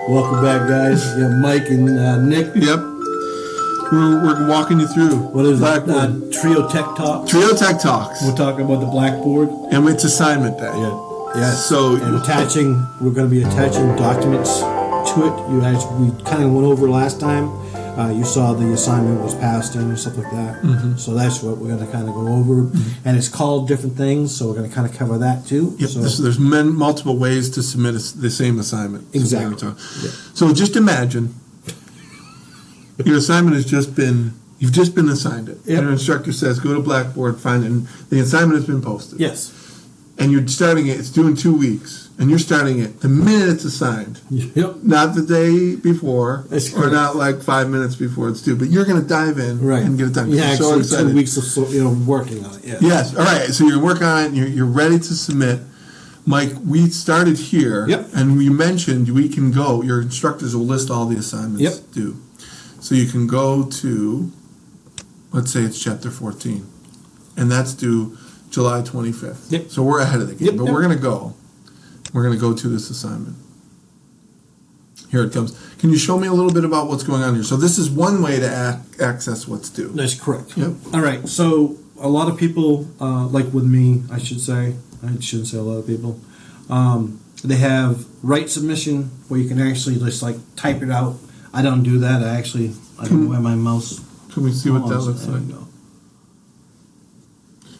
Welcome back, guys. You got Mike and Nick. Yep. We're walking you through. What is Blackboard? Trio Tech Talks. Trio Tech Talks. We're talking about the Blackboard. And it's assignment day. Yeah. So and we're going to be attaching documents to it. We kind of went over last time. You saw the assignment was passed in and stuff like that. Mm-hmm. So that's what we're going to kind of go over. Mm-hmm. And it's called different things, so we're going to kind of cover that too. Yep. So, There's multiple ways to submit the same assignment. Exactly. So just imagine your assignment has you've just been assigned it. Yep. And your instructor says, go to Blackboard, find it, and the assignment has been posted. Yes. And you're starting it, it's due in 2 weeks. And you're starting it the minute it's assigned. Yep. Not the day before, or not like 5 minutes before it's due, but you're going to dive in and get it done. Yeah, so actually 2 weeks of working on it. Yeah. Yes. All right. So you're working on it. You're ready to submit. Mike, we started here, and we mentioned we can go. Your instructors will list all the assignments due. So you can go to, let's say it's chapter 14, and that's due July 25th. Yep. So we're ahead of the game, but we're going to go. We're going to go to this assignment. Here it comes. Can you show me a little bit about what's going on here? So this is one way to access what's due. That's correct. Yep. All right. So a lot of people, like with me, I shouldn't say a lot of people, they have write submission where you can actually just like type it out. I don't do that. I don't know where my mouse. Can we see what that looks like?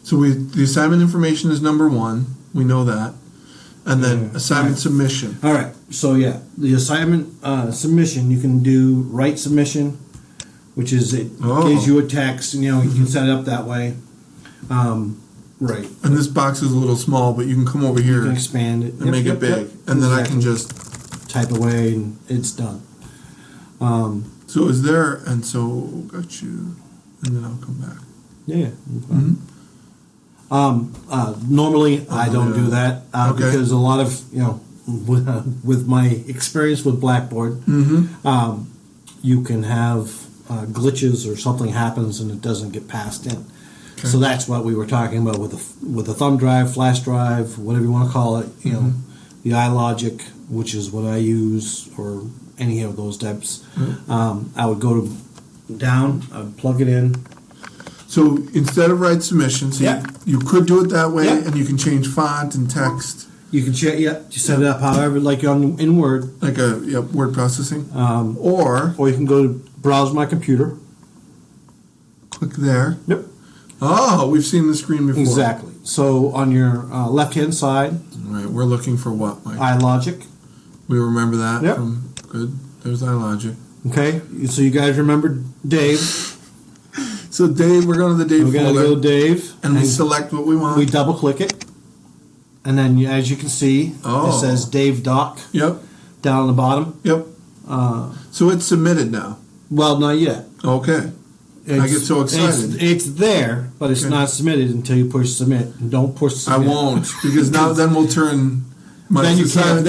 So the assignment information is number one. We know that. And then assignment submission. All right. So the assignment submission, you can do write submission, which is it gives you a text, and you can set it up that way. Right. And this box is a little small, but you can come over here and expand it and make it big, and then I can just type away and it's done. So is there? And so got you, and then I'll come back. Yeah. Normally, I don't do that because a lot of with my experience with Blackboard, you can have glitches or something happens and it doesn't get passed in. Okay. So that's what we were talking about with a thumb drive, flash drive, whatever you want to call it. The iLogic, which is what I use, or any of those types. I would go down, I would plug it in. So instead of write submissions, you could do it that way, and you can change font and text. You can change, you set it up however, like in Word. Like word processing. Or you can go to browse my computer. Click there. Yep. Oh, we've seen the screen before. Exactly. So on your left-hand side. All right, we're looking for what, Mike? iLogic. We remember that. Yep. Good. There's iLogic. Okay. So you guys remember Dave. So Dave, we're going to the Dave folder. We're going to go to Dave. And we select what we want. We double click it. And then as you can see, it says Dave Doc. Yep. Down on the bottom. Yep. So it's submitted now. Well, not yet. Okay. I get so excited. It's there, but it's not submitted until you push submit. And don't push submit. I won't, because then we'll turn my then you can't.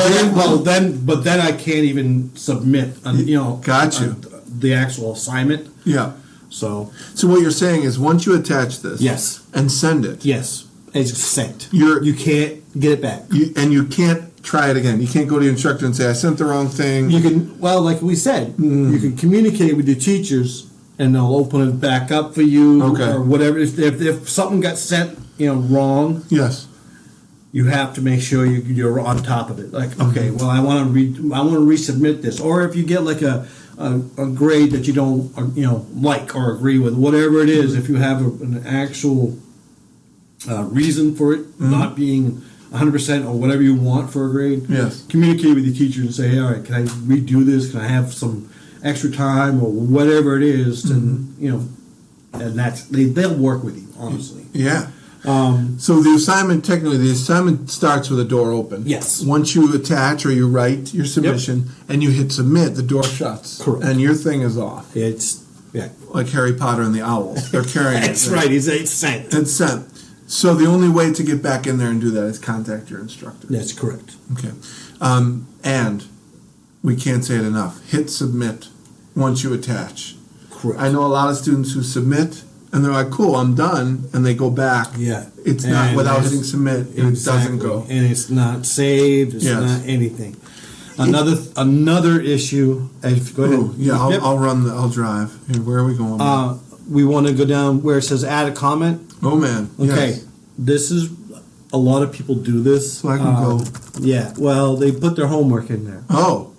But then I can't even submit. Got you. The actual assignment. Yeah. So what you're saying is once you attach this, and send it, it's sent. You can't get it back, and you can't try it again. You can't go to your instructor and say I sent the wrong thing. You can, like we said, you can communicate with your teachers, and they'll open it back up for you, or whatever. If something got sent, wrong, you have to make sure you're on top of it. Like, okay, well, I want to resubmit this, or if you get like a grade that you don't like or agree with, whatever it is, if you have an actual reason for it not being 100% or whatever you want for a grade, communicate with your teacher and say, hey, all right, can I redo this? Can I have some extra time or whatever it is? And they'll work with you, honestly. Yeah. So the assignment starts with a door open. Yes. Once you attach or you write your submission and you hit submit, the door shuts. Correct. And your thing is off. It's like Harry Potter and the owls. They're carrying it. That's right. It's sent. It's sent. So the only way to get back in there and do that is contact your instructor. That's correct. Okay. And we can't say it enough. Hit submit once you attach. Correct. I know a lot of students who submit and they're like, cool, I'm done, and they go back. Yeah. It's not without hitting submit, and it doesn't go. And it's not saved, it's not anything. Another issue. Go ahead. Ooh, yeah, I'll drive. Here, where are we going? We want to go down where it says add a comment. Oh man. Okay. Yes. This is a lot of people do this. So I can go. Yeah. Well, they put their homework in there. Oh.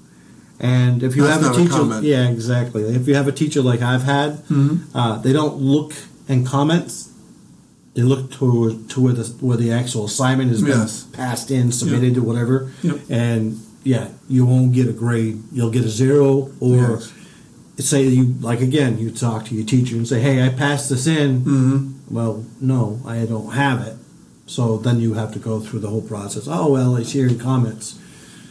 And if you That's have a not teacher, comment. yeah, exactly. If you have a teacher like I've had, they don't look in comments. They look to where the actual assignment has been passed in, submitted, or whatever. Yep. And yeah, you won't get a grade. You'll get a 0, or say you talk to your teacher and say, "Hey, I passed this in." Mm-hmm. Well, no, I don't have it. So then you have to go through the whole process. Oh well, it's here in comments.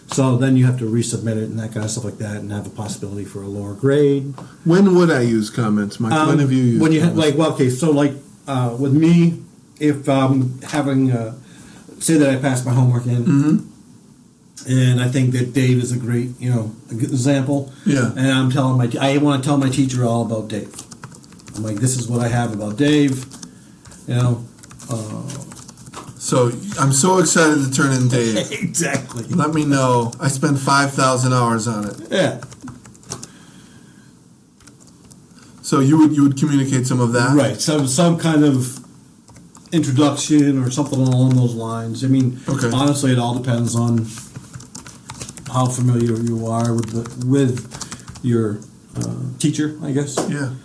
So then you have to resubmit it and that kind of stuff like that, and have a possibility for a lower grade. When would I use comments, Mike? When have you used? When you comments? with me, if I'm having say that I passed my homework in, and I think that Dave is a great a good example. Yeah. And I'm telling I want to tell my teacher all about Dave. I'm like, this is what I have about Dave. So I'm so excited to turn in Dave. Exactly. Let me know. I spent 5,000 hours on it. Yeah. So you would communicate some of that, right? Some kind of introduction or something along those lines. I mean, honestly, it all depends on how familiar you are with your teacher, I guess. Yeah.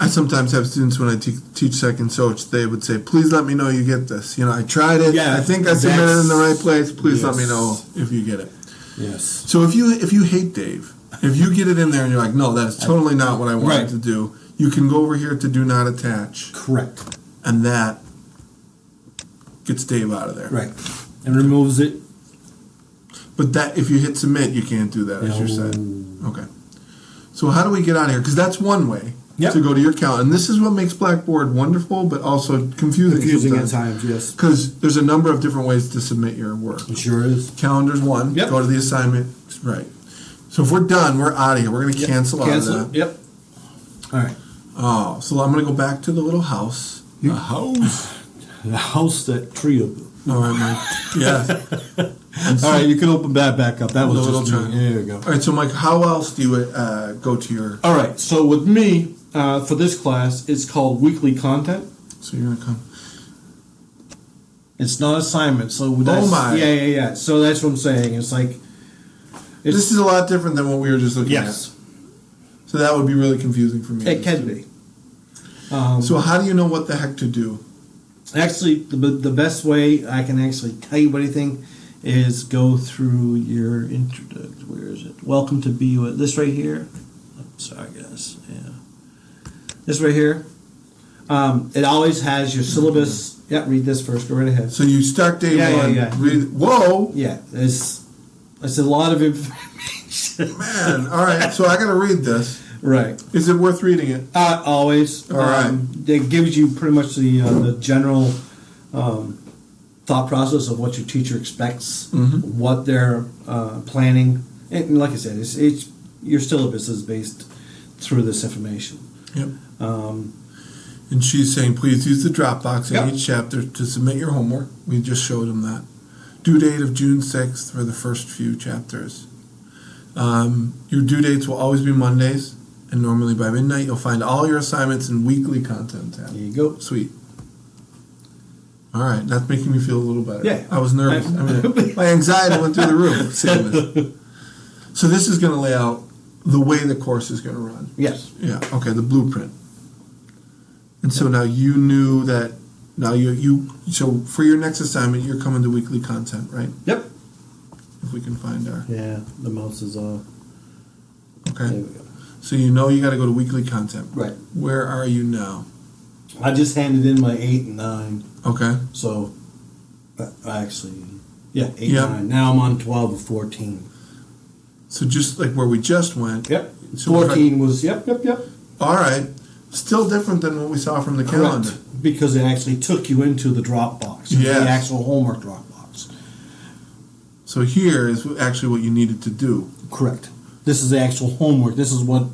I sometimes have students when I teach second soch, they would say, "Please let me know you get this. I tried it. Yeah, I think I submitted it in the right place. Please let me know if you get it." Yes. So if you hate Dave, if you get it in there and you're like, "No, that's totally not what I wanted to do," you can go over here to do not attach. Correct. And that gets Dave out of there. Right. And removes it. But that if you hit submit, you can't do that, as you said. Okay. So how do we get out of here? Because that's one way. Yep. To go to your calendar. And this is what makes Blackboard wonderful, but also confusing at times, yes. Because there's a number of different ways to submit your work. It sure is. Calendar's one. Yep. Go to the assignment. Right. So if we're done, we're out of here. We're going to cancel out of that. Yep. All right. Oh, so I'm going to go back to the little house. The house? The house that trio built. All right, Mike. Yeah. All right, you can open that back up. That was a little just me. There you go. All right, so Mike, how else do you go to your... All right, so with me, for this class, it's called weekly content. So you're going to come... It's not assignment, so that's... Oh, my. Yeah. So that's what I'm saying. It's like... This is a lot different than what we were just looking at. Yes. So that would be really confusing for me. It can be. So how do you know what the heck to do? Actually, the best way I can actually tell you anything is go through your where is it? Welcome to BU. This right here. Sorry, guys. Yeah. This right here. It always has your syllabus. Yeah, read this first. Go right ahead. So you start day one. Yeah. Read. Whoa. Yeah. It's a lot of information. Man. All right. So I got to read this. Right. Is it worth reading it? Always. All right. It gives you pretty much the general thought process of what your teacher expects, what they're planning, and like I said, it's your syllabus is based through this information. Yep. And she's saying, please use the Dropbox in each chapter to submit your homework. We just showed them that. Due date of June 6th for the first few chapters. Your due dates will always be Mondays. And normally by midnight, you'll find all your assignments in weekly content tab. There you go. Sweet. All right, that's making me feel a little better. Yeah. I was nervous. My anxiety went through the roof seeing this. So this is going to lay out the way the course is going to run. Yes. Yeah. Okay. The blueprint. And so now you knew that. Now so for your next assignment, you're coming to weekly content, right? Yep. If we can find our. Yeah. The mouse is off. Okay. There we go. So you know you got to go to weekly content. Right. Where are you now? I just handed in my 8 and 9. Okay. So, actually, 8 and 9. Now I'm on 12 and 14. So just like where we just went. Yep. So 14 was, yep. All right. Still different than what we saw from the calendar. Because it actually took you into the Dropbox. Yes. The actual homework Dropbox. So here is actually what you needed to do. Correct. This is the actual homework. This is what,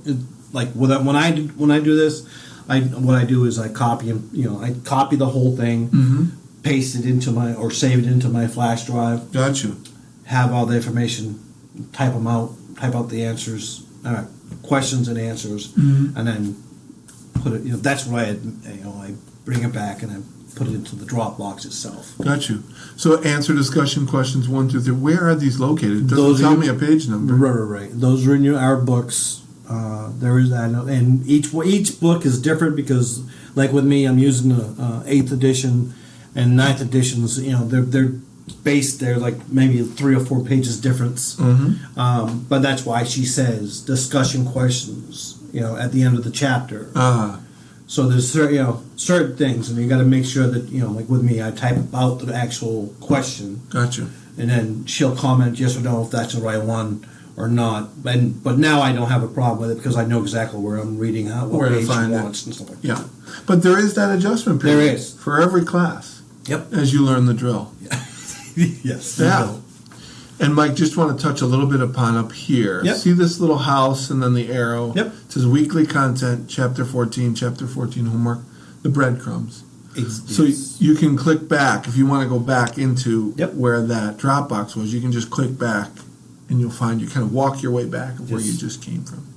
when I do this, what I do is I copy the whole thing, paste it into or save it into my flash drive. Gotcha. Have all the information type them out, type out the answers, questions and answers, Mm-hmm. and then put it. That's why I bring it back and I put it into the Dropbox itself. Got you. So answer discussion questions 1, 2, 3. Where are these located? It doesn't tell me a page number. Right. Those are in our books. There is, I know, and each book is different because, like with me, I'm using the 8th edition and 9th editions. They're based. They're like maybe 3 or 4 pages difference. Mm-hmm. But that's why she says discussion questions. At the end of the chapter. So there's certain things, and you got to make sure that like with me, I type out the actual question. Gotcha. And then she'll comment yes or no if that's the right one or not. But now I don't have a problem with it because I know exactly where I'm reading what page she wants and stuff like that. Yeah, but there is that adjustment period. There is for every class. Yep. As you learn the drill. Yes. Yeah. And Mike, just want to touch a little bit upon up here. Yep. See this little house and then the arrow? Yep. It says weekly content, chapter 14 homework, the breadcrumbs. So you can click back if you want to go back into where that Dropbox was. You can just click back and you'll find you kind of walk your way back of where you just came from.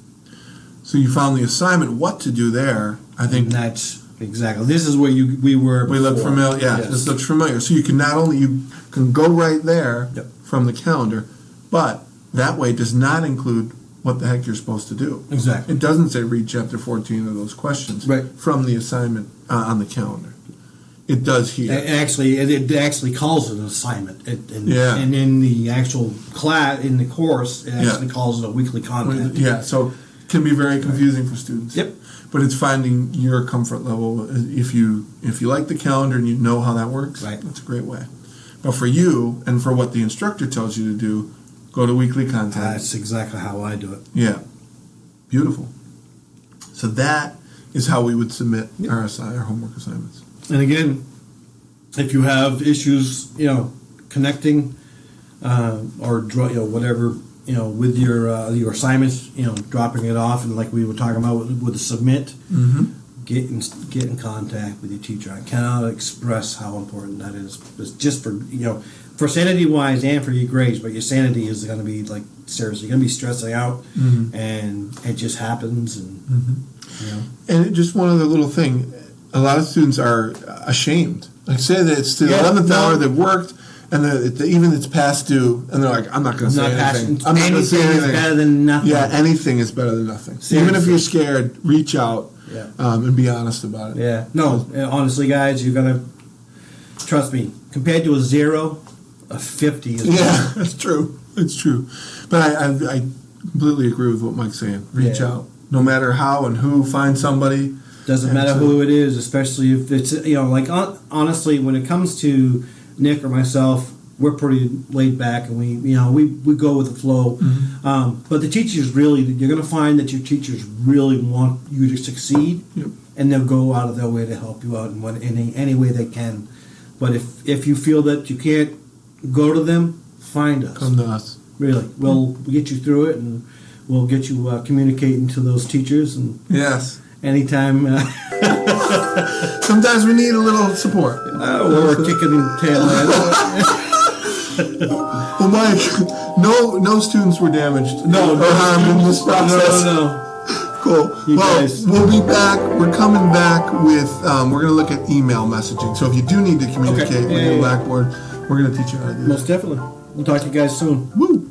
So you found the assignment, what to do there. I think and that's exactly. This is where we were. We look familiar. Yeah, this looks familiar. So you can not only you can go right there from the calendar, but that way does not include what the heck you're supposed to do. Exactly. It doesn't say read chapter 14 of those questions from the assignment on the calendar. It does here. It actually calls it an assignment. And in the actual class, in the course, it actually calls it a weekly content. Yeah, so it can be very confusing for students. Yep. But it's finding your comfort level. If you like the calendar and you know how that works, that's a great way. But for you and for what the instructor tells you to do, go to weekly content. That's exactly how I do it. Yeah. Beautiful. So that is how we would submit our homework assignments. And again, if you have issues, connecting or whatever, with your assignments, dropping it off, and like we were talking about with the submit, get in contact with your teacher. I cannot express how important that is. It's just for sanity wise and for your grades, but your sanity is going to be like seriously, you're going to be stressing out, and it just happens, and And just one other little thing. A lot of students are ashamed. Like say that it's the 11th hour they've worked, and even it's past due, and they're like, I'm not going to say anything. I'm not going to say anything. Anything is better than nothing. Yeah, anything is better than nothing. Seriously. Even if you're scared, reach out and be honest about it. Yeah. No, honestly, guys, you're going to, trust me, compared to a 0, a 50 is better. That's true. It's true. But I completely agree with what Mike's saying. Reach out. No matter how and who, find somebody. Doesn't matter who it is, especially if it's, honestly, when it comes to Nick or myself, we're pretty laid back and we go with the flow. But the teachers really, you're going to find that your teachers really want you to succeed, and they'll go out of their way to help you out in any way they can. But if you feel that you can't go to them, find us. Come to us. Really. We'll get you through it, and we'll get you communicating to those teachers. And yes. Anytime. Sometimes we need a little support. Or kicking tail end. Well, Mike, no students were damaged or harmed in this process. No. Cool. We'll be back. We're coming back with, we're going to look at email messaging. So if you do need to communicate with your Blackboard, we're going to teach you how to do that. Most definitely. We'll talk to you guys soon. Woo!